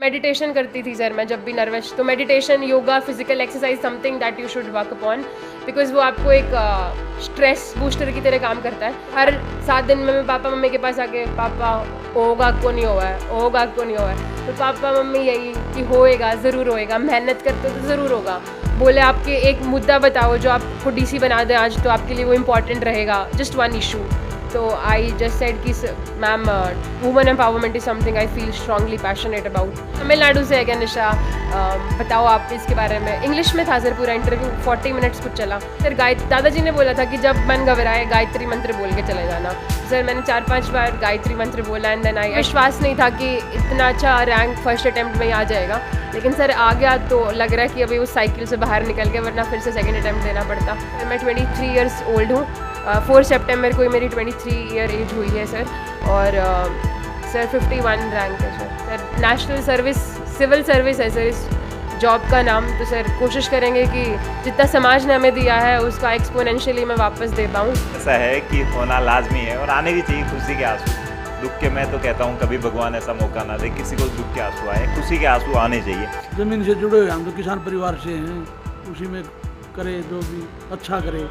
Meditation करती थी sir मैं जब भी नर्वस, तो meditation, yoga, physical exercise something that you should work upon, because वो आपको एक स्ट्रेस बूस्टर की तरह काम करता है। हर 7 दिन में मैं पापा मम्मी के पास आके, पापा होगा को नहीं हुआ है, होगा को नहीं हुआ है, तो पापा मम्मी यही कि होएगा, ज़रूर होएगा, मेहनत करते तो ज़रूर होगा। बोले आपके एक मुद्दा बताओ जो आपको डीसी बना दे आज, तो आपके लिए वो इम्पॉर्टेंट रहेगा, जस्ट वन इशू। तो आई जस्ट सेड कि ma'am woman empowerment is something I feel strongly passionate about. Tamil Nadu से है क्या निशा, बताओ आप इसके बारे में। इंग्लिश में था सर पूरा इंटरव्यू, 40 मिनट्स कुछ चला। सर दादाजी ने बोला था कि जब मन घबराए गायत्री मंत्र बोल के चले जाना। सर मैंने 4-5 बार गायत्री मंत्र बोला एंड देन आई, विश्वास नहीं था कि इतना अच्छा रैंक फर्स्ट अटैम्प्ट में ही आ जाएगा, लेकिन सर आ गया। तो लग रहा है कि अभी उस साइकिल से बाहर निकल के, वरना फिर से सेकेंड अटैम्प्ट देना पड़ता। सर मैं 23 ईयर्स ओल्ड हूँ, 4 सितंबर को ही मेरी 23 ईयर एज हुई है सर। और सर 51 रैंक है sir. Sir national service, civil service है सर इस जॉब का नाम। तो सर कोशिश करेंगे कि जितना समाज ने हमें दिया है उसका एक्सपोनेंशियली मैं वापस दे पाऊँ। ऐसा है कि होना लाजमी है और आने भी चाहिए खुशी के आंसू। दुख के मैं तो कहता हूँ कभी भगवान ऐसा मौका ना दे किसी को दुख के आंसू आए, खुशी के आंसू आने चाहिए। ज़मीन से जुड़े हुए हम तो किसान परिवार से हैं, उसी में करे जो भी अच्छा करे,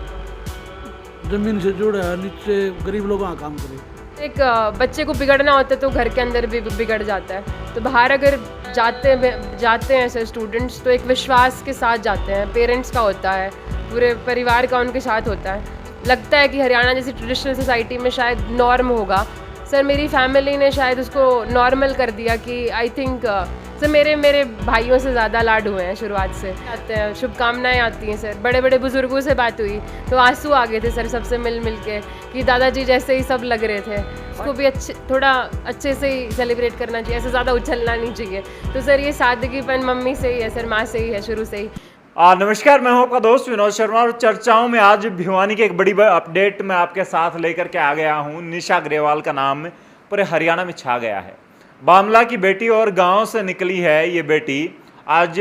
ज़मीन से जुड़े हैं, नीचे गरीब लोगों का काम करे। एक बच्चे को बिगड़ना होता है तो घर के अंदर भी बिगड़ जाता है। तो बाहर अगर जाते हैं सर स्टूडेंट्स, तो एक विश्वास के साथ जाते हैं, पेरेंट्स का होता है, पूरे परिवार का उनके साथ होता है। लगता है कि हरियाणा जैसी ट्रेडिशनल सोसाइटी में शायद नॉर्म होगा। सर मेरी फैमिली ने शायद उसको नॉर्मल कर दिया कि आई थिंक सर मेरे भाइयों से ज़्यादा लाड हुए हैं शुरुआत से। आते हैं, शुभकामनाएं आती हैं सर। बड़े बड़े बुजुर्गों से बात हुई तो आंसू आ गए थे सर सबसे मिल के, कि दादाजी जैसे ही सब लग रहे थे। उसको भी थोड़ा अच्छे से ही सेलिब्रेट करना चाहिए, ऐसे ज़्यादा उछलना नहीं चाहिए। तो सर ये सादगीपन मम्मी से ही है सर, माँ से ही है शुरू से ही। नमस्कार, मैं हूं आपका दोस्त विनोद शर्मा और चर्चाओं में आज भिवानी की एक बड़ी अपडेट मैं आपके साथ लेकर के आ गया हूं। निशा ग्रेवाल का नाम पूरे हरियाणा में छा गया है। बामला की बेटी और गांव से निकली है ये बेटी, आज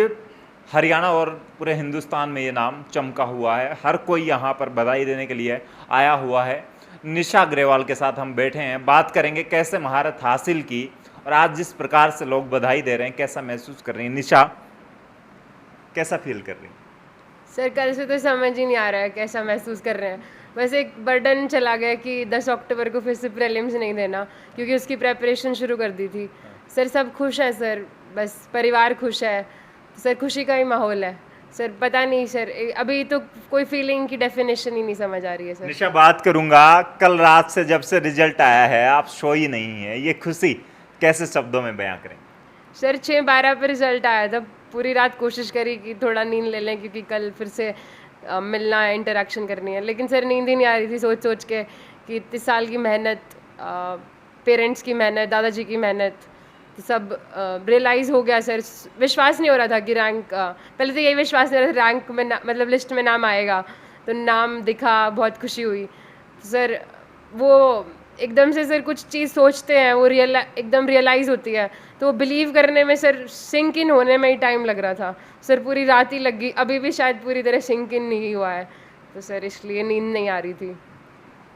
हरियाणा और पूरे हिंदुस्तान में ये नाम चमका हुआ है। हर कोई यहाँ पर बधाई देने के लिए आया हुआ है। निशा ग्रेवाल के साथ हम बैठे हैं, बात करेंगे कैसे महारत हासिल की और आज जिस प्रकार से लोग बधाई दे रहे हैं कैसा महसूस कर रही हैं। निशा कैसा फील कर रही हैं? सर कल से तो समझ ही नहीं आ रहा है कैसा महसूस कर रहे हैं। बस एक बर्डन चला गया कि 10 अक्टूबर को फिर से प्रीलिम्स नहीं देना, क्योंकि उसकी प्रेपरेशन शुरू कर दी थी। सर सब खुश है सर, बस परिवार खुश है, सर खुशी का ही माहौल है सर। पता नहीं सर, अभी तो कोई फीलिंग की डेफिनेशन ही नहीं समझ आ रही है सर। निशा बात करूंगा, कल रात से जब से रिजल्ट आया है आप सोई नहीं है, ये खुशी कैसे शब्दों में बयां करें? सर 6-12 पे रिजल्ट आया था, पूरी रात कोशिश करी कि थोड़ा नींद ले लें, क्योंकि कल फिर से मिलना है, इंटरेक्शन करनी है। लेकिन सर नींद ही नहीं आ रही थी सोच सोच के कि इतने साल की मेहनत, पेरेंट्स की मेहनत, दादाजी की मेहनत, तो सब रियलाइज़ हो गया सर। विश्वास नहीं हो रहा था कि रैंक, पहले तो यही विश्वास नहीं हो रहा था रैंक में मतलब लिस्ट में नाम आएगा। तो नाम दिखा, बहुत खुशी हुई। तो सर वो एकदम से सर कुछ चीज़ सोचते हैं वो एकदम रियलाइज़ होती है, तो वो बिलीव करने में सर सिंक इन होने में ही टाइम लग रहा था सर। पूरी रात ही लग गई, अभी भी शायद पूरी तरह सिंक इन नहीं हुआ है, तो सर इसलिए नींद नहीं आ रही थी।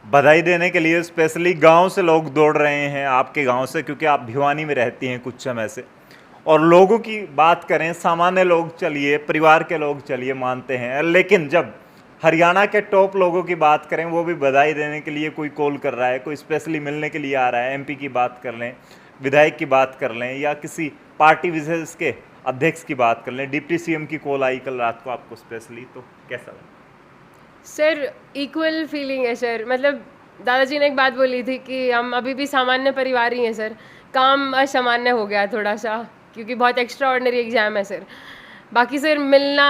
बधाई देने के लिए स्पेशली गांव से लोग दौड़ रहे हैं, आपके गांव से, क्योंकि आप भिवानी में रहती हैं कुछ समय से। और लोगों की बात करें, सामान्य लोग चलिए, परिवार के लोग चलिए मानते हैं, लेकिन जब हरियाणा के टॉप लोगों की बात करें, वो भी बधाई देने के लिए कोई कॉल कर रहा है, कोई स्पेशली मिलने के लिए आ रहा है। एमपी की बात कर लें, विधायक की बात कर लें, या किसी पार्टी विशेष के अध्यक्ष की बात कर लें, डिप्टी सीएम की कॉल आई कल रात को आपको स्पेशली, तो कैसा लगा? सर इक्वल फीलिंग है सर। मतलब दादाजी ने एक बात बोली थी कि हम अभी भी सामान्य परिवार ही हैं सर, काम असामान्य हो गया थोड़ा सा, क्योंकि बहुत एक्स्ट्रा ऑर्डिनरी एग्ज़ाम है सर। बाकी सर मिलना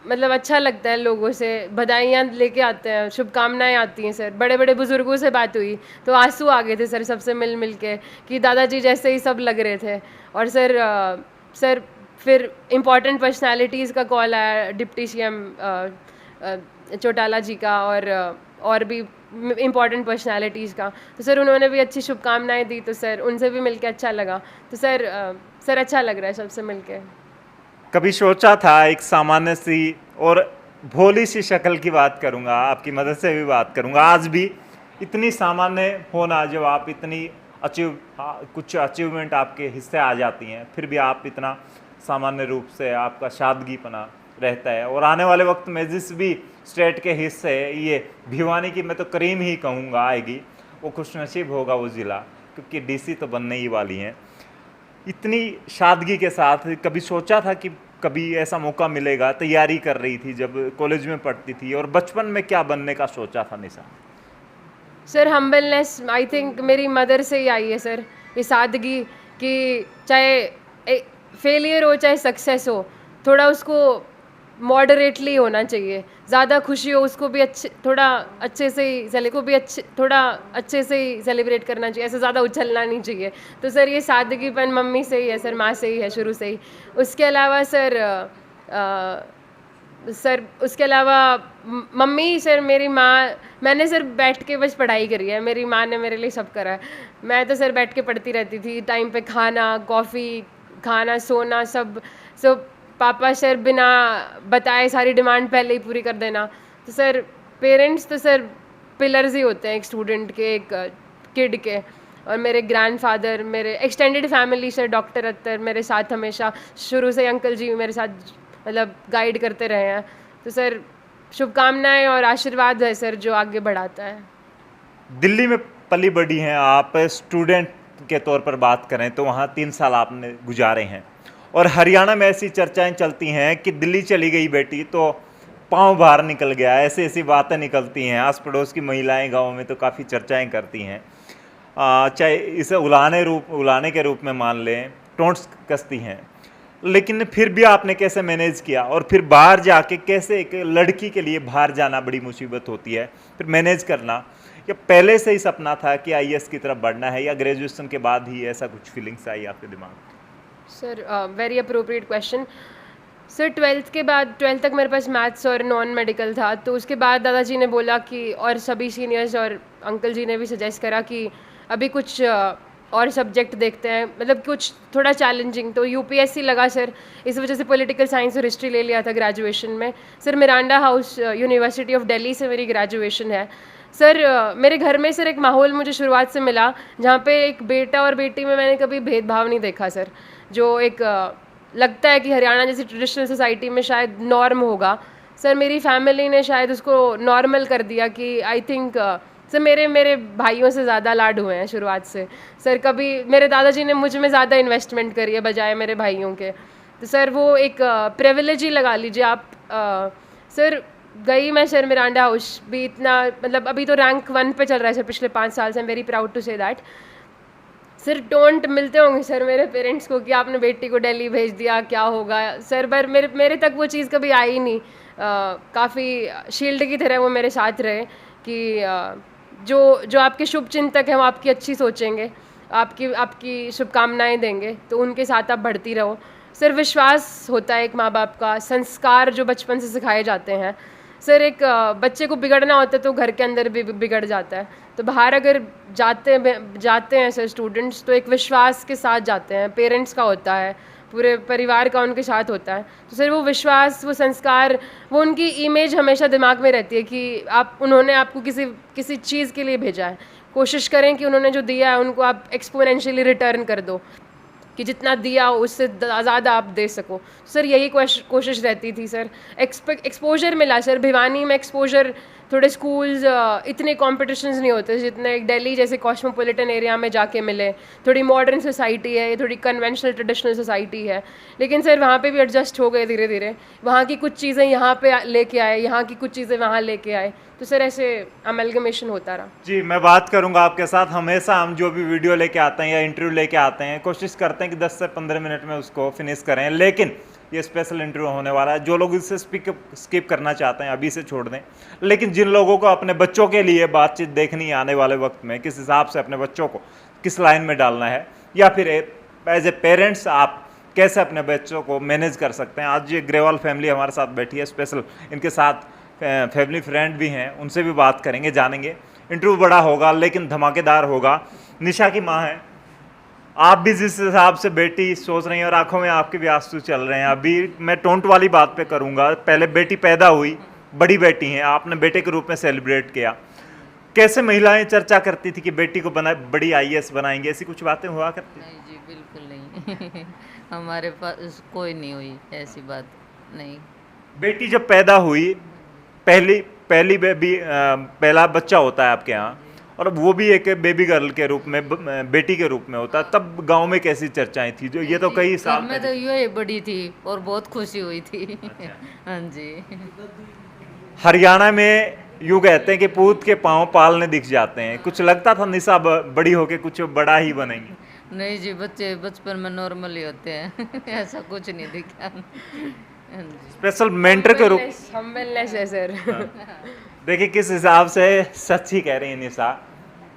मतलब अच्छा लगता है, लोगों से बधाइयाँ लेके आते हैं, शुभकामनाएं आती हैं सर। बड़े बड़े बुजुर्गों से बात हुई तो आंसू आ गए थे सर सबसे मिल के, कि दादाजी जैसे ही सब लग रहे थे। और सर फिर इम्पॉर्टेंट पर्सनालिटीज़ का कॉल आया, डिप्टी सीएम चौटाला जी का और भी इम्पॉर्टेंट पर्सनालिटीज़ का। तो सर उन्होंने भी अच्छी शुभकामनाएं दी, तो सर उनसे भी मिलके अच्छा लगा। तो सर अच्छा लग रहा है सबसे मिलके। कभी सोचा था एक सामान्य सी और भोली सी शक्ल की बात करूंगा, आपकी मदद से भी बात करूंगा, आज भी इतनी सामान्य होना, जब आप इतनी कुछ अचीवमेंट आपके हिस्से आ जाती हैं, फिर भी आप इतना सामान्य रूप से आपका सादगीपना रहता है। और आने वाले वक्त में जिस भी स्टेट के हिस्से ये भिवानी की, मैं तो करीम ही कहूँगा, आएगी, वो खुशनसीब होगा वो ज़िला, क्योंकि डीसी तो बनने ही वाली हैं। इतनी सादगी के साथ कभी सोचा था कि कभी ऐसा मौका मिलेगा? तैयारी कर रही थी जब कॉलेज में पढ़ती थी, और बचपन में क्या बनने का सोचा था निशा? सर हम्बलनेस आई थिंक मेरी मदर से ही आई है सर, ये सादगी कि चाहे फेलियर हो चाहे सक्सेस हो, थोड़ा उसको मॉडरेटली होना चाहिए। ज़्यादा खुशी हो उसको भी थोड़ा अच्छे से ही सेलिब्रेट करना चाहिए, ऐसे ज़्यादा उछलना नहीं चाहिए। तो सर ये सादगीपन मम्मी से ही है सर, माँ से ही है शुरू से ही। उसके अलावा उसके अलावा मम्मी सर, मेरी माँ, मैंने सर बैठ के बस पढ़ाई करी है, मेरी माँ ने मेरे लिए सब करा है। मैं तो सर बैठ के पढ़ती रहती थी, टाइम पे खाना, कॉफ़ी खाना, सोना, सब पापा सर बिना बताए सारी डिमांड पहले ही पूरी कर देना। तो सर पेरेंट्स तो सर पिलर्स ही होते हैं एक स्टूडेंट के, एक किड के। और मेरे ग्रैंडफादर, मेरे एक्सटेंडेड फैमिली सर, डॉक्टर अत्तर मेरे साथ हमेशा शुरू से, अंकल जी मेरे साथ मतलब गाइड करते रहे हैं। तो सर शुभकामनाएं और आशीर्वाद है सर जो आगे बढ़ाता है। दिल्ली में पली बड़ी हैं आप, स्टूडेंट के तौर पर बात करें तो वहाँ 3 साल आपने गुजारे हैं, और हरियाणा में ऐसी चर्चाएं चलती हैं कि दिल्ली चली गई बेटी तो पाँव बाहर निकल गया, ऐसी बातें निकलती हैं। आस पड़ोस की महिलाएं गाँव में तो काफ़ी चर्चाएं करती हैं, चाहे इसे उलाने के रूप में मान लें, टोंट्स कसती हैं। लेकिन फिर भी आपने कैसे मैनेज किया, और फिर बाहर जाके कैसे, एक लड़की के लिए बाहर जाना बड़ी मुसीबत होती है, फिर मैनेज करना, या पहले से ही सपना था कि आईएएस की तरफ बढ़ना है, या ग्रेजुएशन के बाद ही ऐसा कुछ फीलिंग्स आई आपके दिमाग में? Sir very appropriate question. Sir 12th के बाद, 12th तक मेरे पास मैथ्स और नॉन मेडिकल था। तो उसके बाद दादाजी ने बोला कि, और सभी सीनियर्स और अंकल जी ने भी सजेस्ट करा कि अभी कुछ और सब्जेक्ट देखते हैं, मतलब कुछ थोड़ा चैलेंजिंग। तो यूपीएससी लगा सर, इस वजह से पॉलिटिकल साइंस और हिस्ट्री ले लिया था ग्रेजुएशन में। Sir Miranda house university of Delhi से मेरी ग्रेजुएशन है। सर मेरे घर में सर एक माहौल मुझे शुरुआत से मिला जहाँ पे एक बेटा और बेटी में मैंने कभी भेदभाव नहीं देखा सर, जो एक लगता है कि हरियाणा जैसी ट्रेडिशनल सोसाइटी में शायद नॉर्म होगा। सर मेरी फैमिली ने शायद उसको नॉर्मल कर दिया कि आई थिंक सर मेरे भाइयों से ज़्यादा लाड हुए हैं शुरुआत से। सर कभी मेरे दादाजी ने मुझ में ज़्यादा इन्वेस्टमेंट करी है बजाय मेरे भाइयों के। तो सर वो एक प्रिविलेज ही लगा लीजिए आप। सर गई मैं सर मिरांडा हाउस भी, इतना मतलब अभी तो रैंक 1 पे चल रहा है सर पिछले 5 साल से, very proud to say that. Sir taunt मिलते होंगे सर मेरे पेरेंट्स को कि आपने बेटी को दिल्ली भेज दिया, क्या होगा सर, पर मेरे तक वो चीज़ कभी आई नहीं। काफ़ी शील्ड की तरह वो मेरे साथ रहे कि जो आपके शुभ चिंतक हैं वो आपकी अच्छी सोचेंगे, आपकी शुभकामनाएं देंगे, तो उनके साथ आप बढ़ती रहो। सर विश्वास होता है एक माँ बाप का, संस्कार जो बचपन से सिखाए जाते हैं। सर एक बच्चे को बिगड़ना होता है तो घर के अंदर भी बिगड़ जाता है। तो बाहर अगर जाते हैं सर स्टूडेंट्स, तो एक विश्वास के साथ जाते हैं, पेरेंट्स का होता है, पूरे परिवार का उनके साथ होता है। तो सर वो विश्वास, वो संस्कार, वो उनकी इमेज हमेशा दिमाग में रहती है कि उन्होंने आपको किसी चीज़ के लिए भेजा है। कोशिश करें कि उन्होंने जो दिया है उनको आप एक्सपोनेंशियली रिटर्न कर दो, कि जितना दिया उससे ज़्यादा आप दे सको। सर यही कोशिश रहती थी सर। एक्सपोजर मिला सर भिवानी में, एक्सपोजर थोड़े स्कूल्स इतने कॉम्पिटिशन्स नहीं होते जितने एक दिल्ली जैसे कॉस्मोपॉलिटन एरिया में जाके मिले। थोड़ी मॉडर्न सोसाइटी है, थोड़ी कन्वेंशनल ट्रेडिशनल सोसाइटी है, लेकिन सर वहाँ पे भी एडजस्ट हो गए धीरे धीरे। वहाँ की कुछ चीज़ें यहाँ पे लेके आए, यहाँ की कुछ चीज़ें वहाँ लेके आए, तो सर ऐसे अमेलगमेशन होता रहा। जी, मैं बात करूंगा आपके साथ। हमेशा हम जो भी वीडियो लेके आते हैं या इंटरव्यू लेके आते हैं, कोशिश करते हैं कि 10 से 15 मिनट में उसको फिनिश करें, लेकिन ये स्पेशल इंटरव्यू होने वाला है। जो लोग इससे स्किप करना चाहते हैं अभी से छोड़ दें, लेकिन जिन लोगों को अपने बच्चों के लिए बातचीत देखनी है आने वाले वक्त में, किस हिसाब से अपने बच्चों को किस लाइन में डालना है, या फिर एज ए पेरेंट्स आप कैसे अपने बच्चों को मैनेज कर सकते हैं, आज ये ग्रेवाल फैमिली हमारे साथ बैठी है स्पेशल। इनके साथ फैमिली फ्रेंड भी हैं, उनसे भी बात करेंगे, जानेंगे। इंटरव्यू बड़ा होगा लेकिन धमाकेदार होगा। निशा की माँ है, आप भी जिस हिसाब से बेटी सोच रही हैं और आंखों में आपके भी आंसू चल रहे हैं। अभी मैं टोंट वाली बात पे करूंगा। पहले बेटी पैदा हुई, बड़ी बेटी हैं, आपने बेटे के रूप में सेलिब्रेट किया, कैसे महिलाएं चर्चा करती थी कि बेटी को बड़ी आईएएस बनाएंगे, ऐसी कुछ बातें हुआ करती? नहीं जी, बिल्कुल नहीं। हमारे पास कोई नहीं हुई ऐसी बात, नहीं। बेटी जब पैदा हुई, पहली पहली बेबी पहला बच्चा होता है आपके यहाँ, और वो भी एक बेबी गर्ल के रूप में, बेटी के रूप में होता है, तब गांव में कैसी चर्चाएं थी? जो ये तो कई घर साल में तो ये बड़ी थी और बहुत खुशी हुई थी। हाँ जी। हरियाणा में यूँ कहते हैं कि पूत के पांव पालने दिख जाते हैं। कुछ लगता था निशा बड़ी होके कुछ बड़ा ही बनेंगी? नहीं जी, बच्चे बचपन में नॉर्मल ही होते हैं। ऐसा कुछ नहीं दिखा। हाँ जी। स्पेशल मेंटर के रूप, हम्बलनेस है सर। देखिए किस हिसाब से सच ही कह रही है निशा।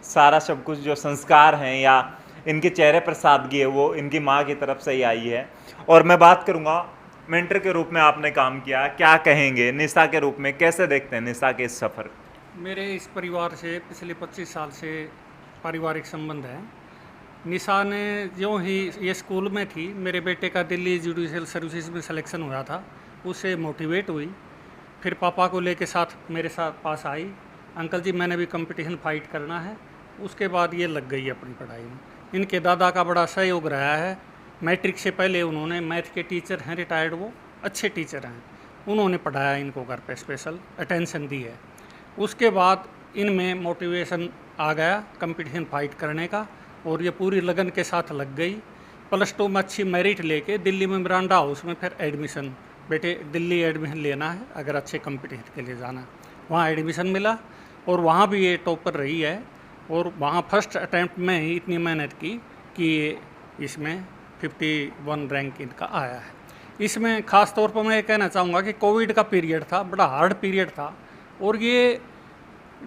सारा सब कुछ जो संस्कार हैं या इनके चेहरे पर सादगी है वो इनकी माँ की तरफ से ही आई है। और मैं बात करूँगा, मेंटर के रूप में आपने काम किया, क्या कहेंगे निशा के रूप में, कैसे देखते हैं निशा के इस सफ़र? मेरे इस परिवार से पिछले 25 साल से पारिवारिक संबंध है। निशा ने जो ही ये स्कूल में थी, मेरे बेटे का दिल्ली जुडिशियल सर्विसेज में सिलेक्शन हुआ था, उससे मोटिवेट हुई। फिर पापा को लेके साथ मेरे साथ पास आई, अंकल जी मैंने भी कंपटीशन फाइट करना है। उसके बाद ये लग गई अपनी पढ़ाई में। इनके दादा का बड़ा सहयोग रहा है। मैट्रिक से पहले उन्होंने, मैथ के टीचर हैं रिटायर्ड, वो अच्छे टीचर हैं, उन्होंने पढ़ाया इनको, घर पे स्पेशल अटेंशन दी है। उसके बाद इनमें मोटिवेशन आ गया कंपटीशन फाइट करने का, और ये पूरी लगन के साथ लग गई। +2 में अच्छी मेरिट लेके दिल्ली में मिरांडा हाउस में फिर एडमिशन, बेटे दिल्ली एडमिशन लेना है अगर अच्छे कंपटीशन के लिए जाना, वहाँ एडमिशन मिला और वहाँ भी ये टॉपर रही है। और वहाँ फर्स्ट अटैम्प्ट में ही इतनी मेहनत की कि इसमें 51 रैंक इनका आया है। इसमें ख़ास तौर पर मैं ये कहना चाहूँगा कि कोविड का पीरियड था, बड़ा हार्ड पीरियड था, और ये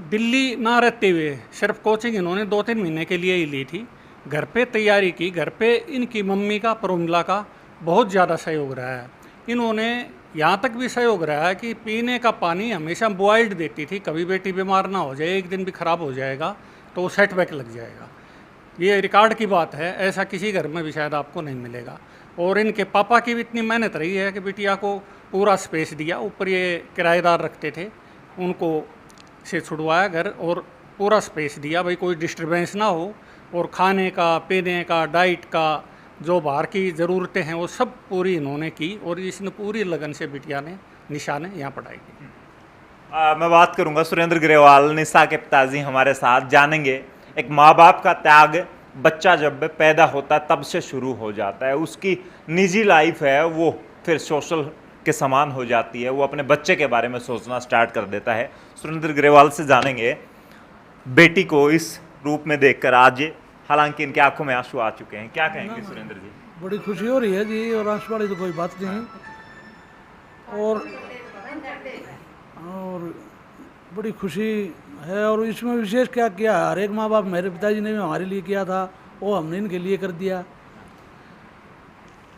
दिल्ली ना रहते हुए सिर्फ कोचिंग इन्होंने 2-3 महीने के लिए ही ली थी। घर पे तैयारी की, घर पे इनकी मम्मी का, प्रमिला का बहुत ज़्यादा सहयोग रहा है। इन्होंने यहाँ तक भी सहयोग रहा है कि पीने का पानी हमेशा बॉइल्ड देती थी, कभी बेटी बीमार ना हो जाए, एक दिन भी ख़राब हो जाएगा तो सेटबैक लग जाएगा। ये रिकॉर्ड की बात है, ऐसा किसी घर में भी शायद आपको नहीं मिलेगा। और इनके पापा की भी इतनी मेहनत रही है कि बिटिया को पूरा स्पेस दिया। ऊपर ये किराएदार रखते थे, उनको से छुड़वाया घर और पूरा स्पेस दिया, भाई कोई डिस्टरबेंस ना हो। और खाने का, पीने का, डाइट का, जो बाहर की ज़रूरतें हैं वो सब पूरी इन्होंने की। और इसने पूरी लगन से बिटिया ने, निशा ने यहाँ पढ़ाई की। मैं बात करूंगा सुरेंद्र ग्रेवाल, निशा के पिताजी हमारे साथ। जानेंगे एक माँ बाप का त्याग बच्चा जब पैदा होता है तब से शुरू हो जाता है, उसकी निजी लाइफ है वो फिर सोशल के समान हो जाती है, वो अपने बच्चे के बारे में सोचना स्टार्ट कर देता है। सुरेंद्र ग्रेवाल से जानेंगे बेटी को इस रूप में देखकर आज, हालांकि इनकी आंखों में आंसू आ चुके हैं, क्या कहेंगे सुरेंद्र जी? बड़ी खुशी हो रही है जी, और आंसू वाली तो कोई बात नहीं। और बड़ी खुशी है। और इसमें विशेष क्या किया, हर एक माँ बाप, मेरे पिताजी ने भी हमारे लिए किया था, वो हमने इनके लिए कर दिया।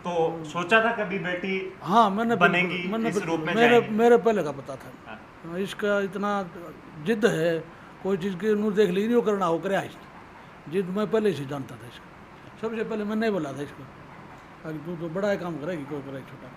तो सोचा था कभी बेटी हाँ, मैंने बनेगी, इस रूप में मेरे पहले का पता था। इसका इतना जिद है, कोई चीज़ की नूर देख ली नहीं, वो करना हो करे आज। जिद मैं पहले से जानता था इसका, सबसे पहले मैंने बोला था इसको, अगर तू तो बड़ा काम करेगी, कोई करे छोटा।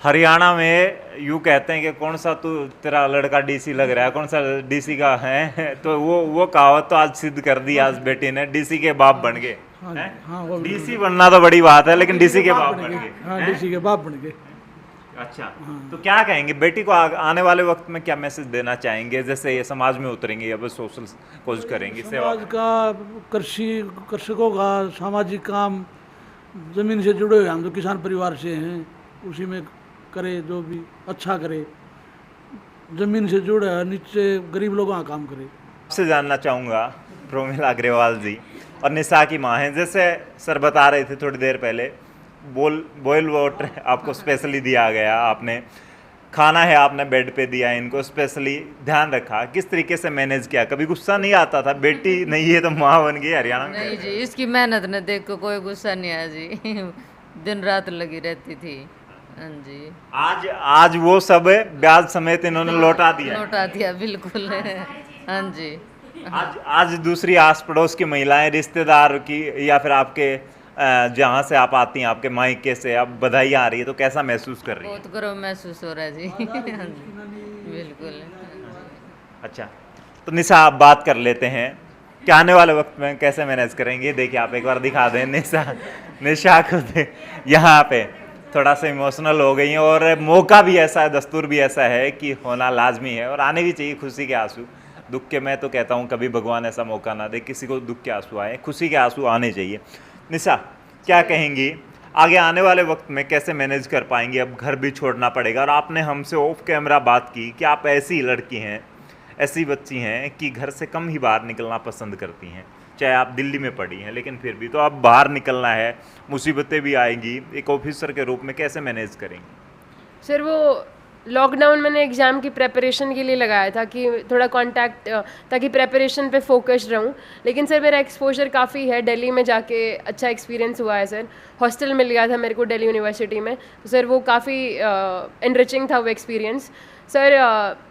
हरियाणा में यूँ कहते हैं कि कौन सा तू तेरा लड़का डीसी लग रहा है, कौन सा डीसी का है, तो वो कहावत तो आज सिद्ध कर दी, आज बेटी ने डीसी के बाप बन गए। हाँ, डीसी बनना तो बड़ी बात है, लेकिन डीसी के बाप बन गए। हाँ, डीसी के बाप बन गए। अच्छा, तो क्या कहेंगे बेटी को आने वाले वक्त में, क्या मैसेज देना चाहेंगे? जैसे ये समाज में उतरेंगे या बस सोशल कोशिश करेंगे, सेवा समाज का, कृषकों का सामाजिक काम, ज़मीन से जुड़े हुए, हम तो किसान परिवार से हैं, उसी में करे, जो भी अच्छा करे, ज़मीन से जुड़े है, नीचे गरीब लोगों का काम करे। आपसे जानना चाहूँगा प्रमिला अग्रवाल जी, और निशा की माँ हैं, जैसे सर बता रहे थे थोड़ी देर पहले, बॉयल वाटर आपको स्पेशली दिया गया, आपने खाना है आपने बेड पे दिया, इनको स्पेशली ध्यान रखा, किस तरीके से मैनेज किया? कभी गुस्सा नहीं आता था? बेटी नहीं है तो माँ बन गई हरियाणा में। नहीं जी, इसकी मेहनत ने देख के कोई गुस्सा नहीं आया जी। दिन रात लगी रहती थी। हाँ जी, आज वो सब ब्याज समेत इन्होंने लौटा दिया। लौटा दिया, बिल्कुल। हाँ जी। आज दूसरी आस पड़ोस की महिलाएं, रिश्तेदार की, या फिर आपके जहाँ से आप आती हैं, आपके मायके से अब बधाई आ रही है, तो कैसा महसूस कर रही है? बहुत गर्व महसूस हो रहा है जी। हाँ जी, बिल्कुल। अच्छा, तो निशा आप बात कर लेते हैं कि आने वाले वक्त में कैसे मैनेज करेंगे। देखिए आप एक बार दिखा दें निशा को यहाँ पे थोड़ा सा इमोशनल हो गई हैं, और मौका भी ऐसा है, दस्तूर भी ऐसा है कि होना लाजमी है और आने भी चाहिए खुशी के आंसू। दुख के मैं तो कहता हूँ कभी भगवान ऐसा मौका ना दे किसी को दुख के आंसू आए, खुशी के आंसू आने चाहिए। निशा क्या कहेंगी आगे आने वाले वक्त में कैसे मैनेज कर पाएंगी? अब घर भी छोड़ना पड़ेगा और आपने हमसे ऑफ कैमरा बात की कि आप ऐसी लड़की हैं, ऐसी बच्ची हैं कि घर से कम ही बाहर निकलना पसंद करती हैं, चाहे आप दिल्ली में पढ़ी हैं, लेकिन फिर भी तो अब बाहर निकलना है, मुसीबतें भी आएंगी, एक ऑफिसर के रूप में कैसे मैनेज करेंगी? सर वो लॉकडाउन मैंने एग्ज़ाम की प्रेपरेशन के लिए लगाया था कि थोड़ा कांटेक्ट, ताकि प्रेपरेशन पे फोकस्ड रहूं। लेकिन सर मेरा एक्सपोजर काफ़ी है, दिल्ली में जाके अच्छा एक्सपीरियंस हुआ है सर। हॉस्टल मिल गया था मेरे को दिल्ली यूनिवर्सिटी में, तो सर वो काफ़ी एनरिचिंग था वो एक्सपीरियंस। सर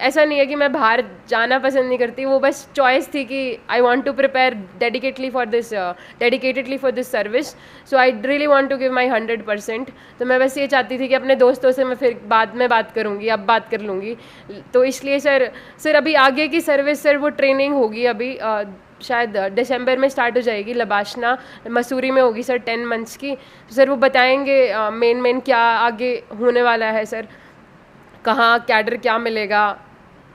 ऐसा नहीं है कि मैं बाहर जाना पसंद नहीं करती, वो बस चॉइस थी कि I want to prepare dedicatedly for this service, so I really want to give my 100%। तो मैं बस ये चाहती थी कि अपने दोस्तों से मैं फिर बाद में बात करूँगी, अब बात कर लूँगी। तो इसलिए सर अभी आगे की सर्विस सर वो ट्रेनिंग होगी अभी शायद दिसंबर में स्टार्ट हो जाएगी, लबाशना मसूरी में होगी सर 10 मंथ्स की। तो सर वो बताएंगे मेन क्या आगे होने वाला है सर, कहाँ कैडर क्या मिलेगा,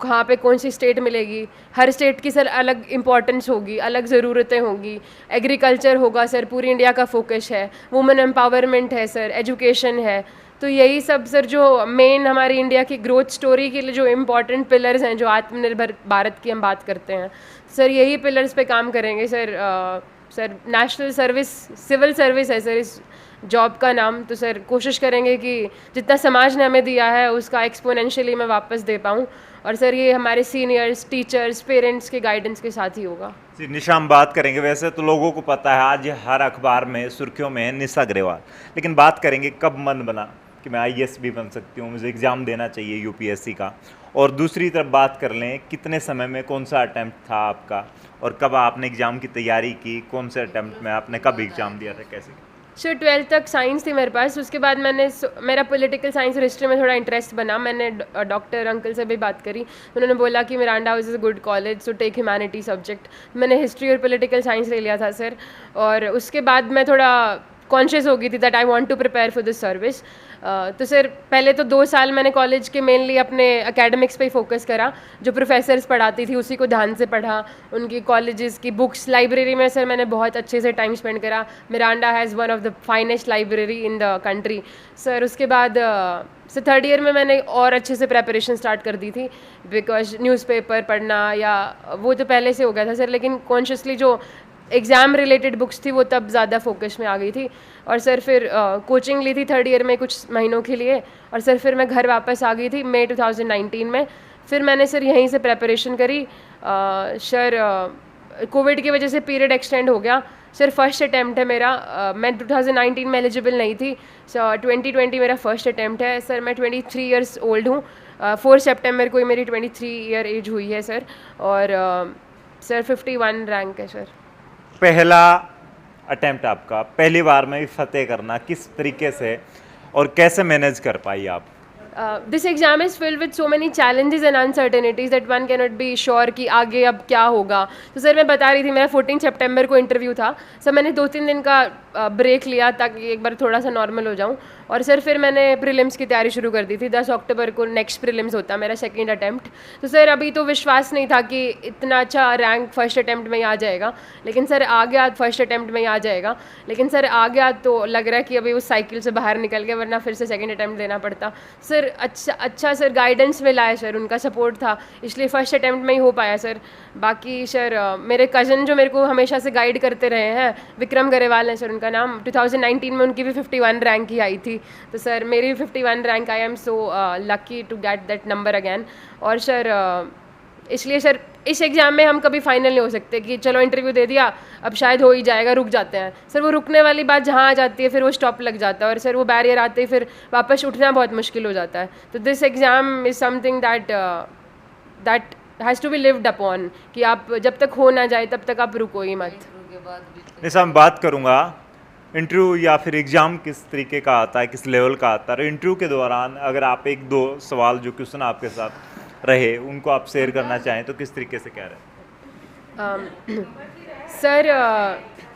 कहाँ पे कौन सी स्टेट मिलेगी। हर स्टेट की सर अलग इम्पॉर्टेंस होगी, अलग ज़रूरतें होगी। एग्रीकल्चर होगा सर, पूरी इंडिया का फोकस है, वुमेन एम्पावरमेंट है सर, एजुकेशन है। तो यही सब सर जो मेन हमारी इंडिया की ग्रोथ स्टोरी के लिए जो इम्पॉर्टेंट पिलर्स हैं, जो आत्मनिर्भर भारत की हम बात करते हैं सर, यही पिलर्स पे काम करेंगे sir. Sir national service, civil service है सर इस जॉब का नाम। तो सर कोशिश करेंगे कि जितना समाज ने हमें दिया है उसका एक्सपोनेंशियली मैं वापस दे पाऊँ, और सर ये हमारे सीनियर्स, टीचर्स, पेरेंट्स के गाइडेंस के साथ ही होगा। जी निशा, हम बात करेंगे, वैसे तो लोगों को पता है आज हर अखबार में सुर्खियों में है निशा अग्रवाल, लेकिन बात करेंगे कब मन बना कि मैं आईएएस भी बन सकती हूँ, मुझे एग्ज़ाम देना चाहिए यूपीएससी का। और दूसरी तरफ बात कर लें कितने समय में कौन सा अटैम्प्ट था आपका, और कब आपने एग्ज़ाम की तैयारी की, कौन से अटैम्प्ट में आपने कब एग्ज़ाम दिया था, कैसे? सर 12th तक साइंस थी मेरे पास, उसके बाद मेरा पॉलिटिकल साइंस और हिस्ट्री में थोड़ा इंटरेस्ट बना। मैंने डॉक्टर अंकल से भी बात करी, उन्होंने बोला कि Miranda House is a good college, so take humanity subject. मैंने हिस्ट्री और पॉलिटिकल साइंस ले लिया था सर, और उसके बाद मैं थोड़ा कॉन्शियस हो गई थी that I want to prepare for this service. तो सर पहले तो 2 साल मैंने कॉलेज के मेनली अपने एकेडमिक्स पे ही फोकस करा, जो प्रोफेसर्स पढ़ाती थी उसी को ध्यान से पढ़ा, उनकी कॉलेजेस की बुक्स, लाइब्रेरी में सर मैंने बहुत अच्छे से टाइम स्पेंड करा। Miranda has one of the finest library in the country sir. उसके बाद सर 3rd ईयर में मैंने और अच्छे से प्रेपरेशन स्टार्ट कर दी थी, बिकॉज न्यूज़पेपर पढ़ना या वो तो पहले से हो गया था सर, लेकिन कॉन्शियसली जो एग्ज़ाम रिलेटेड बुक्स थी वो तब ज़्यादा फोकस में आ गई थी। और सर फिर कोचिंग ली थी 3rd ईयर में कुछ महीनों के लिए, और सर फिर मैं घर वापस आ गई थी मई 2019 में। फिर मैंने सर यहीं से प्रेपरेशन करी। सर कोविड की वजह से पीरियड एक्सटेंड हो गया सर। फर्स्ट अटैम्प्ट है मेरा, मैं 2019 में एलिजिबल नहीं थी, सो 2020 मेरा फर्स्ट अटैम्प्ट है सर। मैं 23 ईयर्स ओल्ड हूँ, 4 सितंबर को ही मेरी 23 ईयर एज हुई है सर। और सर 51 रैंक है सर। पहला अटेम्प्ट आपका, पहली बार में भी फतेह करना, किस तरीके से और कैसे मैनेज कर पाई आप? This exam is filled with so many challenges and uncertainties that one cannot be sure कि आगे अब क्या होगा। तो सर मैं बता रही थी, मेरा 14 सितंबर को इंटरव्यू था सर। मैंने 2-3 दिन का ब्रेक लिया ताकि एक बार थोड़ा सा नॉर्मल हो जाऊं, और सर फिर मैंने प्रीलिम्स की तैयारी शुरू कर दी थी। 10 अक्टूबर को नेक्स्ट प्रीलिम्स होता मेरा 2nd अटैम्प्ट। तो सर अभी तो विश्वास नहीं था कि इतना अच्छा रैंक फर्स्ट अटैम्प्ट में ही आ जाएगा, लेकिन सर आ गया, फर्स्ट अटैम्प्ट में ही आ जाएगा। लेकिन सर आ गया तो लग रहा है कि अभी उस साइकिल से बाहर निकल गया, वरना फिर से 2nd अटैम्प्ट देना पड़ता सर। अच्छा सर गाइडेंस मिला है सर, उनका सपोर्ट था, इसलिए फर्स्ट अटैम्प्ट में ही हो पाया सर। बाकी सर मेरे कज़न जो मेरे को हमेशा से गाइड करते रहे हैं, विक्रम गरेवाल है सर उनका नाम, 2019 में उनकी भी 51 रैंक ही आई थी। तो सर मेरी भी 51 rank, I am so lucky to get that number again. और सर इसलिए सर इस एग्ज़ाम में हम कभी फाइनल नहीं हो सकते कि चलो इंटरव्यू दे दिया अब शायद हो ही जाएगा, रुक जाते हैं सर। वो रुकने वाली बात जहाँ आ जाती है फिर वो स्टॉप लग जाता है, और सर वो बैरियर आते ही फिर वापस उठना बहुत मुश्किल हो जाता है। तो this exam is something that has to be lived upon, कि आप जब तक हो ना जाए तब तक आप रुको ही मत। जैसा मैं बात करूँगा इंटरव्यू या फिर एग्ज़ाम किस तरीके का आता है, किस लेवल का आता है, और इंटरव्यू के दौरान अगर आप 1-2 सवाल जो क्वेश्चन आपके साथ रहे उनको आप शेयर करना चाहें तो किस तरीके से कह रहे हैं? सर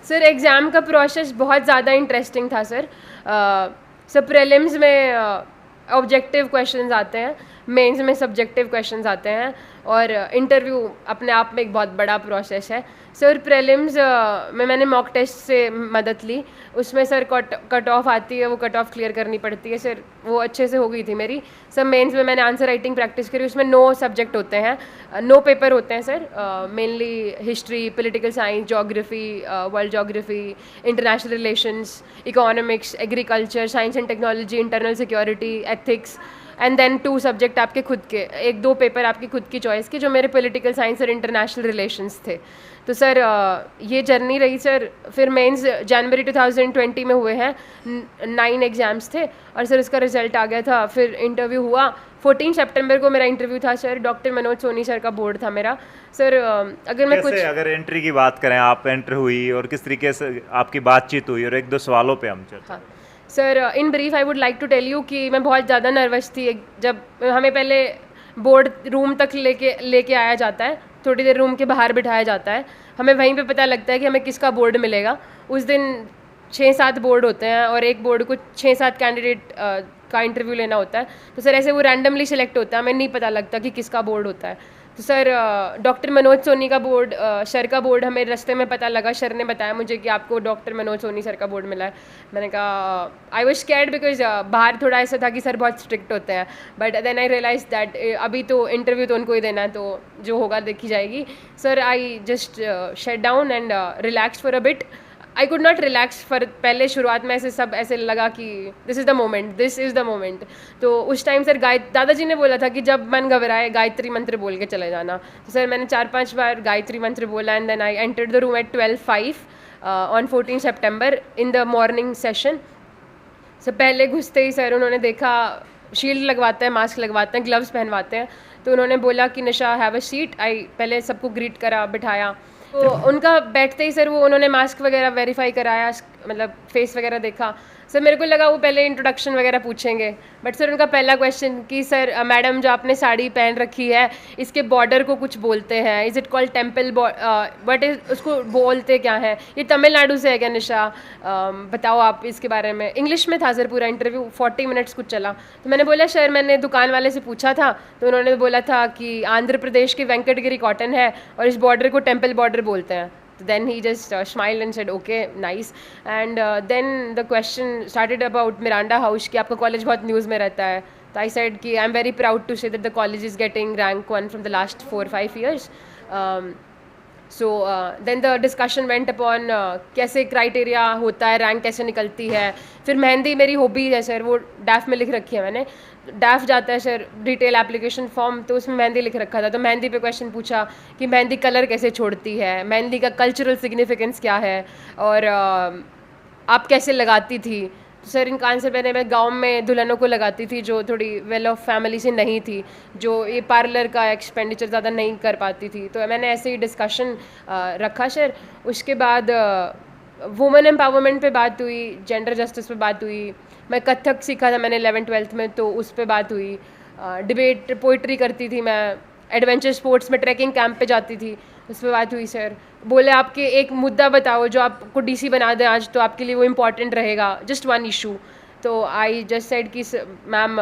सर एग्ज़ाम का प्रोसेस बहुत ज़्यादा इंटरेस्टिंग था सर। सर प्रीलिम्स में ऑब्जेक्टिव क्वेश्चंस आते हैं, मेंस में सब्जेक्टिव क्वेश्चंस आते हैं, और इंटरव्यू अपने आप में एक बहुत बड़ा प्रोसेस है। सर प्रीलिम्स में मैंने मॉक टेस्ट से मदद ली, उसमें सर कट ऑफ आती है, वो कट ऑफ क्लियर करनी पड़ती है सर, वो अच्छे से हो गई थी मेरी। सर मेंस में मैंने आंसर राइटिंग प्रैक्टिस करी, उसमें 9 सब्जेक्ट होते हैं, 9 पेपर होते हैं sir, mainly history, political science, geography, world geography, international relations, economics, agriculture, science and technology, internal security, ethics, and then 2 subject आपके खुद के, 1-2 पेपर आपकी खुद की चॉइस के, जो मेरे पॉलिटिकल साइंस और इंटरनेशनल रिलेशंस थे। तो सर ये जर्नी रही सर। फिर मेंस जनवरी 2020 में हुए हैं, 9 एग्ज़ाम्स थे, और सर उसका रिजल्ट आ गया था। फिर इंटरव्यू हुआ, 14 सितंबर को मेरा इंटरव्यू था sir, doctor Manoj Soni sir का बोर्ड था मेरा सर। अगर मैं कैसे, अगर एंट्री की बात करें, आप एंटर हुई और किस तरीके से आपकी बातचीत हुई, और 1-2 सवालों पे हम चर्चा। हाँ sir, in brief I would like to tell you कि मैं बहुत ज़्यादा नर्वस थी। जब हमें पहले बोर्ड रूम तक लेके आया जाता है, थोड़ी देर रूम के बाहर बिठाया जाता है, हमें वहीं पे पता लगता है कि हमें किसका बोर्ड मिलेगा। उस दिन 6-7 बोर्ड होते हैं, और एक बोर्ड को 6-7 कैंडिडेट का इंटरव्यू लेना होता है। तो सर ऐसे वो रैंडमली सिलेक्ट होता है, हमें नहीं पता लगता कि किसका बोर्ड होता है। तो सर डॉक्टर मनोज सोनी का बोर्ड, सर का बोर्ड हमें रास्ते में पता लगा, सर ने बताया मुझे कि आपको डॉक्टर मनोज सोनी सर का बोर्ड मिला है। मैंने कहा आई वाज स्कैर्ड बिकॉज बाहर थोड़ा ऐसा था कि सर बहुत स्ट्रिक्ट होते हैं, but then I realise that अभी तो इंटरव्यू तो उनको ही देना है, तो जो होगा देखी जाएगी। Sir I just shut down and relax for a bit. I could not relax for, पहले शुरुआत में ऐसे लगा कि दिस इज़ द मोमेंट। तो उस टाइम सर दादाजी ने बोला था कि जब मन घबराए गायत्री मंत्र बोल के चले जाना। तो सर मैंने 4-5 बार गायत्री मंत्र बोला, and then I entered the room at 12:05 on 14 सितंबर in the morning session. Sir पहले घुसते ही सर उन्होंने देखा, शील्ड लगवाते हैं, मास्क लगवाते हैं, ग्लव्स पहनवाते हैं, तो उन्होंने बोला कि निशा हैव अ सीट। आई पहले सबको ग्रीट करा, बिठाया, तो उनका बैठते ही सर वो उन्होंने मास्क वगैरह वेरीफाई कराया, मतलब फेस वगैरह देखा। सर मेरे को लगा वो पहले इंट्रोडक्शन वगैरह पूछेंगे, बट सर उनका पहला क्वेश्चन कि सर मैडम जो आपने साड़ी पहन रखी है इसके बॉर्डर को कुछ बोलते हैं, is it called temple, what is, उसको बोलते क्या है, ये तमिलनाडु से है क्या निशा, बताओ आप इसके बारे में। इंग्लिश में था सर पूरा इंटरव्यू, 40 मिनट्स कुछ चला। तो मैंने बोला सर मैंने दुकान वाले से पूछा था, तो उन्होंने बोला था कि आंध्र प्रदेश की वेंकटगिरी कॉटन है और इस बॉर्डर को टेम्पल बॉर्डर बोलते हैं। Then he just smiled and said okay nice, and then the question started about Miranda House कि आपका कॉलेज बहुत न्यूज़ में रहता है। तो I said कि I'm very proud to say that the college is getting rank 1 from the last 4-5 years. So then the discussion went upon कैसे criteria होता है, रैंक कैसे निकलती है। फिर मेहंदी मेरी हॉबी है सर, वो डैफ में लिख रखी है मैंने। डैफ जाता है सर डिटेल एप्लीकेशन फॉर्म, तो उसमें मेहंदी लिख रखा था, तो मेहंदी पे क्वेश्चन पूछा कि मेहंदी कलर कैसे छोड़ती है, मेहंदी का कल्चरल सिग्निफिकेंस क्या है, और आप कैसे लगाती थी। तो सर इनका आंसर मैं गांव में दुल्हनों को लगाती थी जो थोड़ी वेल ऑफ फैमिली से नहीं थी, जो ये पार्लर का एक्सपेंडिचर ज़्यादा नहीं कर पाती थी। तो मैंने ऐसे ही डिस्कशन रखा सर। उसके बाद वुमेन एम्पावरमेंट पे बात हुई, जेंडर जस्टिस पे बात हुई, मैं कथक सीखा था मैंने 11th-12th में, तो उस पे बात हुई। डिबेट, पोइट्री करती थी मैं, एडवेंचर स्पोर्ट्स में ट्रैकिंग कैंप पे जाती थी, उस पर बात हुई सर। बोले आपके एक मुद्दा बताओ जो आपको डीसी बना दें आज, तो आपके लिए वो इम्पॉर्टेंट रहेगा, जस्ट वन इशू। तो आई जस्ट सेड कि ma'am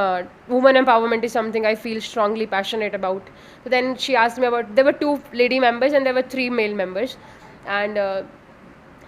women empowerment is something I feel strongly passionate about. तो then she asked me about, there were 2 lady members and there were 3 male members, and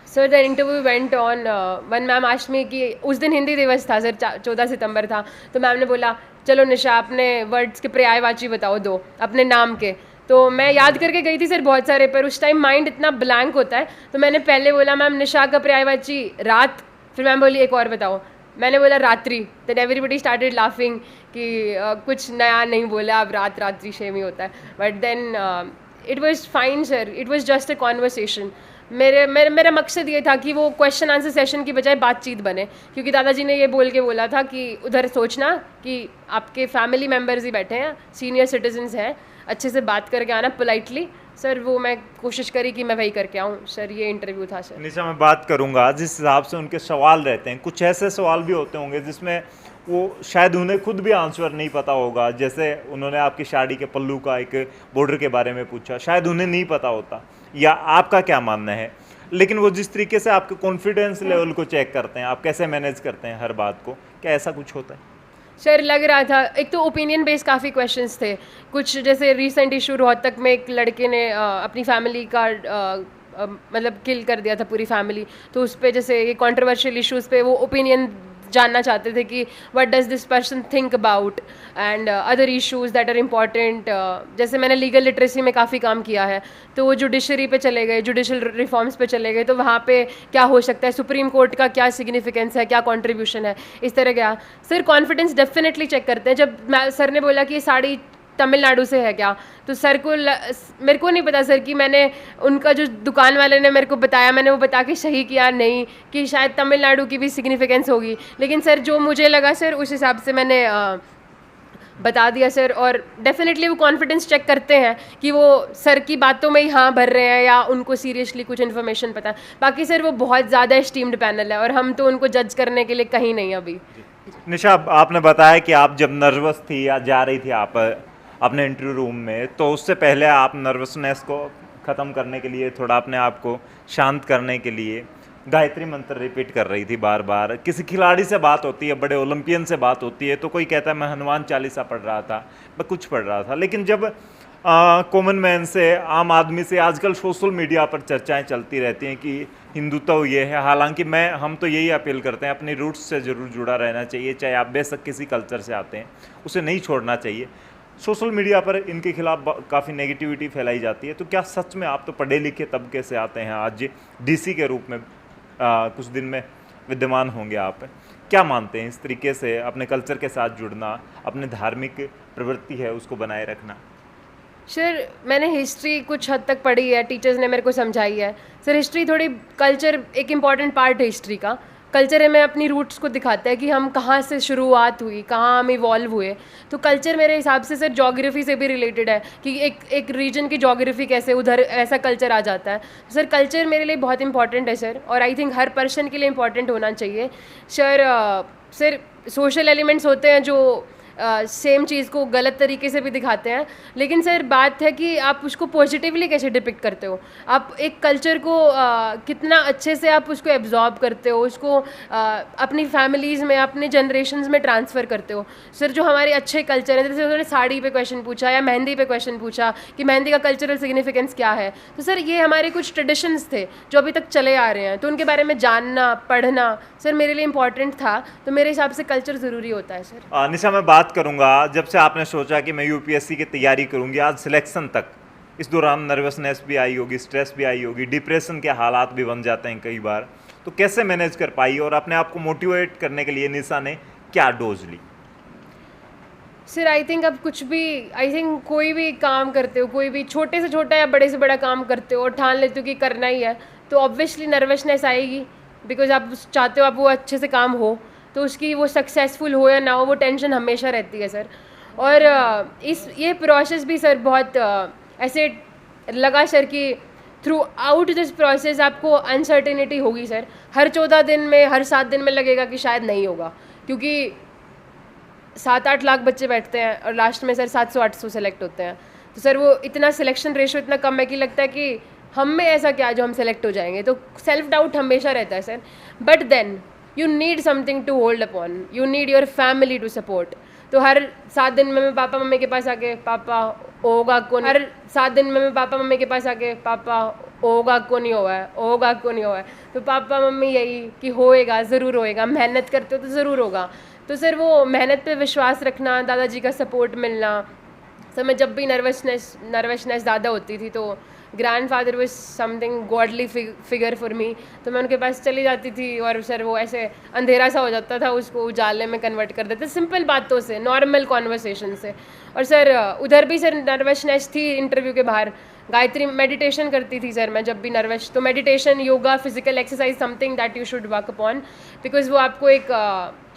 sir the interview went on. One ma'am asked me कि उस दिन हिंदी दिवस था sir, 14 सितंबर था, तो ma'am ने बोला चलो निशा अपने वर्ड्स के पर्यायवाची बताओ 2 अपने नाम के। तो मैं याद करके गई थी सर बहुत सारे, पर उस टाइम माइंड इतना ब्लैंक होता है, तो मैंने पहले बोला मैम निशा का पर्यायवाची रात, फिर मैम बोली एक और बताओ, मैंने बोला रात्रि। देन एवरीबडी स्टार्टेड लाफिंग कि कुछ नया नहीं बोला, अब रात रात्रि सेम ही होता है, but then it was fine sir, it was just a conversation. मेरा मकसद ये था कि वो क्वेश्चन आंसर सेशन की बजाय बातचीत बने, क्योंकि दादाजी ने ये बोला था कि उधर सोचना कि आपके फैमिली मेम्बर्स ही बैठे हैं, सीनियर सिटीजन्स हैं, अच्छे से बात करके आना पोलाइटली। सर वो मैं कोशिश करी कि मैं वही करके आऊँ सर, ये इंटरव्यू था सर। निशा मैं बात करूँगा जिस हिसाब से उनके सवाल रहते हैं, कुछ ऐसे सवाल भी होते होंगे जिसमें वो शायद उन्हें खुद भी आंसर नहीं पता होगा। जैसे उन्होंने आपकी साड़ी के पल्लू का एक बॉर्डर के बारे में पूछा, शायद उन्हें नहीं पता होता। या आपका क्या मानना है, लेकिन वो जिस तरीके से आपके कॉन्फिडेंस लेवल को चेक करते हैं, आप कैसे मैनेज करते हैं हर बात को, क्या ऐसा कुछ होता है? सर लग रहा था, एक तो ओपिनियन बेस्ड काफ़ी क्वेश्चंस थे कुछ, जैसे रिसेंट इशू रोहतक में एक लड़के ने अपनी फैमिली का मतलब किल कर दिया था पूरी फैमिली, तो उस पर जैसे ये कंट्रोवर्शियल इश्यूज़ पे वो ओपिनियन जानना चाहते थे कि what does this person think about and other issues that are important. जैसे मैंने लीगल लिटरेसी में काफ़ी काम किया है, तो वो जुडिशरी पे चले गए, जुडिशल रिफॉर्म्स पे चले गए, तो वहाँ पे क्या हो सकता है, सुप्रीम कोर्ट का क्या सिग्निफिकेंस है, क्या कंट्रीब्यूशन है, इस तरह का। सर कॉन्फिडेंस डेफिनेटली चेक करते हैं। जब सर ने बोला कि ये साड़ी तमिलनाडु से है क्या, तो सर को मेरे को नहीं पता सर कि मैंने उनका जो दुकान वाले ने मेरे को बताया, मैंने वो बता के सही किया नहीं कि शायद तमिलनाडु की भी सिग्निफिकेंस होगी, लेकिन सर जो मुझे लगा सर उस हिसाब से मैंने बता दिया सर। और डेफिनेटली वो कॉन्फिडेंस चेक करते हैं कि वो सर की बातों में ही हाँ भर रहे हैं या उनको सीरियसली कुछ इन्फॉर्मेशन पता है। बाकी सर वो बहुत ज़्यादा एस्टीम्ड पैनल है और हम तो उनको जज करने के लिए कहीं नहीं अभी। निशा, आपने बताया कि आप जब नर्वस थी या जा रही थी आप अपने इंटरव्यू रूम में, तो उससे पहले आप नर्वसनेस को ख़त्म करने के लिए, थोड़ा अपने आप को शांत करने के लिए गायत्री मंत्र रिपीट कर रही थी बार बार। किसी खिलाड़ी से बात होती है, बड़े ओलंपियन से बात होती है, तो कोई कहता है मैं हनुमान चालीसा पढ़ रहा था, मैं कुछ पढ़ रहा था। लेकिन जब कॉमन मैन से, आम आदमी से आजकल सोशल मीडिया पर चर्चाएं चलती रहती हैं कि हिंदुत्व ये है, हालांकि हम तो यही अपील करते हैं अपनी रूट्स से ज़रूर जुड़ा रहना चाहिए, चाहे आप बेशक किसी कल्चर से आते हैं, उसे नहीं छोड़ना चाहिए। सोशल मीडिया पर इनके खिलाफ काफ़ी नेगेटिविटी फैलाई जाती है, तो क्या सच में आप तो पढ़े लिखे तबके से आते हैं, आज डीसी के रूप में कुछ दिन में विद्यमान होंगे आप, क्या मानते हैं इस तरीके से अपने कल्चर के साथ जुड़ना, अपने धार्मिक प्रवृत्ति है उसको बनाए रखना? सर मैंने हिस्ट्री कुछ हद तक पढ़ी है, टीचर्स ने मेरे को समझाई है। सर हिस्ट्री थोड़ी, कल्चर एक इम्पॉर्टेंट पार्ट है हिस्ट्री का। कल्चर हमें अपनी रूट्स को दिखाता है कि हम कहाँ से शुरुआत हुई, कहाँ हम इवॉल्व हुए। तो कल्चर मेरे हिसाब से सर ज्योग्राफी से भी रिलेटेड है कि एक रीजन की ज्योग्राफी कैसे उधर ऐसा कल्चर आ जाता है। सर कल्चर मेरे लिए बहुत इंपॉर्टेंट है सर, और आई थिंक हर पर्सन के लिए इंपॉर्टेंट होना चाहिए सर। सोशल एलिमेंट्स होते हैं जो सेम चीज़ को गलत तरीके से भी दिखाते हैं, लेकिन सर बात है कि आप उसको पॉजिटिवली कैसे डिपिक्ट करते हो, आप एक कल्चर को कितना अच्छे से आप उसको एब्जॉर्ब करते हो, उसको अपनी फैमिलीज़ में, अपने जनरेशन्स में ट्रांसफ़र करते हो। सर जो हमारे अच्छे कल्चर हैं, जैसे उन्होंने साड़ी पे क्वेश्चन पूछा या मेहंदी पे क्वेश्चन पूछा कि मेहंदी का कल्चरल सिग्निफिकेंस क्या है, तो सर ये हमारे कुछ ट्रेडिशंस थे जो अभी तक चले आ रहे हैं, तो उनके बारे में जानना, पढ़ना सर मेरे लिए इंपॉर्टेंट था। तो मेरे हिसाब से कल्चर ज़रूरी होता है सर। निशा, मैं बात करूंगा, जब से आपने सोचा कि मैं यूपीएससी की तैयारी करूंगी, आज सिलेक्शन तक, इस दौरान नर्वसनेस भी आई होगी, स्ट्रेस भी आई होगी, डिप्रेशन के हालात भी बन जाते हैं कई बार, तो कैसे मैनेज कर पाई और अपने आप को मोटिवेट करने के लिए निशा ने क्या डोज ली? सर आई थिंक अब कुछ भी, आई थिंक कोई भी काम करते हो, कोई भी छोटे से छोटा या बड़े से बड़ा काम करते हो और ठान लेते हो कि करना ही है, तो ऑब्वियसली नर्वसनेस आएगी, बिकॉज आप चाहते हो आप वो अच्छे से काम हो, तो उसकी वो सक्सेसफुल हो या ना हो, वो टेंशन हमेशा रहती है सर। और ये प्रोसेस भी सर बहुत ऐसे लगा सर कि थ्रू आउट दिस प्रोसेस आपको अनसर्टेनिटी होगी सर। हर 14 दिन में, हर 7 दिन में लगेगा कि शायद नहीं होगा, क्योंकि 7-8 लाख बच्चे बैठते हैं और लास्ट में सर 700-800 सेलेक्ट होते हैं। तो सर वो इतना सिलेक्शन रेशियो इतना कम है कि लगता है कि हम में ऐसा क्या जो हम सेलेक्ट हो जाएंगे, तो सेल्फ डाउट हमेशा रहता है sir. But then you need something to hold upon, you need your family to support. तो हर 7 दिन में मैं पापा मम्मी के पास आके पापा होगा कौन, हर 7 दिन में मैं पापा मम्मी के पास आके पापा होगा को नहीं हुआ है, होगा को नहीं हुआ है, तो पापा मम्मी यही कि होएगा, ज़रूर होएगा, मेहनत करते हो तो ज़रूर होगा। तो सर वो मेहनत पे विश्वास रखना, दादाजी का सपोर्ट मिलना। सर मैं जब भी नर्वसनेस ज़्यादा होती थी तो grandfather was something godly figure for me, तो मैं उनके पास चली जाती थी और सर वो ऐसे अंधेरा सा हो जाता था, उसको उजाले में कन्वर्ट कर देते सिंपल बातों से, नॉर्मल कॉन्वर्सेशन से। और सर उधर भी सर नर्वसनेस थी इंटरव्यू के बाहर। गायत्री मेडिटेशन करती थी सर मैं जब भी नर्वस, तो meditation, yoga, physical exercise something that you should work upon, because वो आपको एक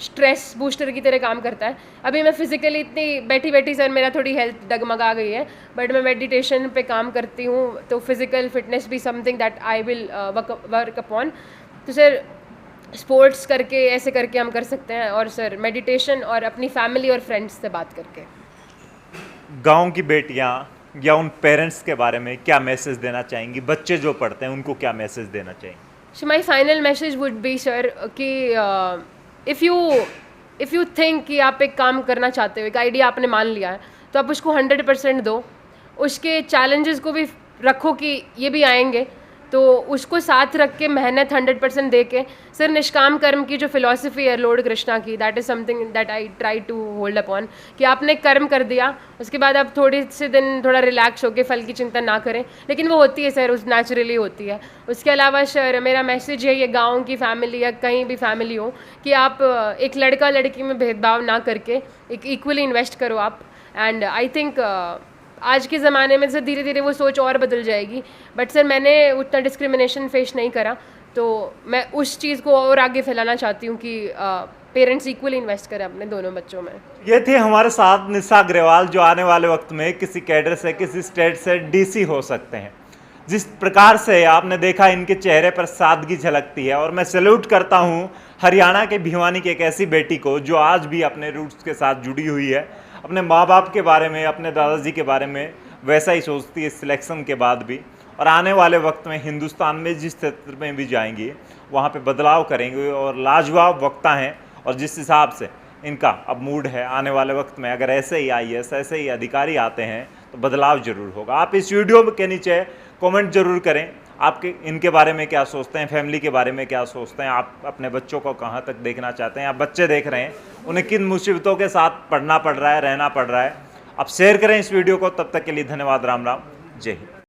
स्ट्रेस बूस्टर की तरह काम करता है। अभी मैं फिजिकली इतनी बैठी सर मेरा थोड़ी हेल्थ डगमगा गई है, बट मैं मेडिटेशन पे काम करती हूँ, तो फिजिकल फिटनेस भी something that I will work upon. तो सर स्पोर्ट्स करके, ऐसे करके हम कर सकते हैं, और सर मेडिटेशन और अपनी फैमिली और फ्रेंड्स से बात करके। गांव की बेटियां या उन पेरेंट्स के बारे में क्या मैसेज देना चाहेंगी? बच्चे जो पढ़ते हैं उनको क्या मैसेज देना चाहेंगी? So my final message would be sir कि if you think कि आप एक काम करना चाहते हो, एक आइडिया आपने मान लिया है, तो आप उसको 100% दो। उसके चैलेंजेस को भी रखो कि ये भी आएंगे, तो उसको साथ रख के मेहनत 100% दे के। सर निष्काम कर्म की जो फिलॉसफी है लॉर्ड कृष्णा की, that is something that I try to hold upon, कि आपने कर्म कर दिया, उसके बाद आप थोड़े से दिन थोड़ा रिलैक्स होकर फल की चिंता ना करें, लेकिन वो होती है सर, उस नेचुरली होती है। उसके अलावा सर मेरा मैसेज है ये गाँव की फैमिली या कहीं भी फैमिली हो, कि आप एक लड़का लड़की में भेदभाव ना करके एक इक्वली इन्वेस्ट करो आप। एंड आई थिंक आज के ज़माने में सर धीरे धीरे वो सोच और बदल जाएगी, बट सर मैंने उतना डिस्क्रिमिनेशन फेस नहीं करा, तो मैं उस चीज़ को और आगे फैलाना चाहती हूँ कि पेरेंट्स इक्वली इन्वेस्ट करें अपने दोनों बच्चों में। ये थे हमारे साथ निशा अग्रवाल, जो आने वाले वक्त में किसी कैडर से, किसी स्टेट से डीसी हो सकते हैं। जिस प्रकार से आपने देखा इनके चेहरे पर सादगी झलकती है, और मैं सैल्यूट करता हूँ हरियाणा के भिवानी की एक ऐसी बेटी को जो आज भी अपने रूट्स के साथ जुड़ी हुई है, अपने माँ बाप के बारे में, अपने दादाजी के बारे में वैसा ही सोचती है सिलेक्शन के बाद भी, और आने वाले वक्त में हिंदुस्तान में जिस क्षेत्र में भी जाएंगी वहाँ पे बदलाव करेंगे। और लाजवाब वक्ता हैं, और जिस हिसाब से इनका अब मूड है, आने वाले वक्त में अगर ऐसे ही IAS, ऐसे ही अधिकारी आते हैं तो बदलाव जरूर होगा। आप इस वीडियो के नीचे कमेंट जरूर करें, आपके इनके बारे में क्या सोचते हैं, फैमिली के बारे में क्या सोचते हैं, आप अपने बच्चों को कहाँ तक देखना चाहते हैं, आप बच्चे देख रहे हैं उन्हें किन मुसीबतों के साथ पढ़ना पड़ रहा है, रहना पड़ रहा है। आप शेयर करें इस वीडियो को। तब तक के लिए धन्यवाद। राम राम, जय हिंद।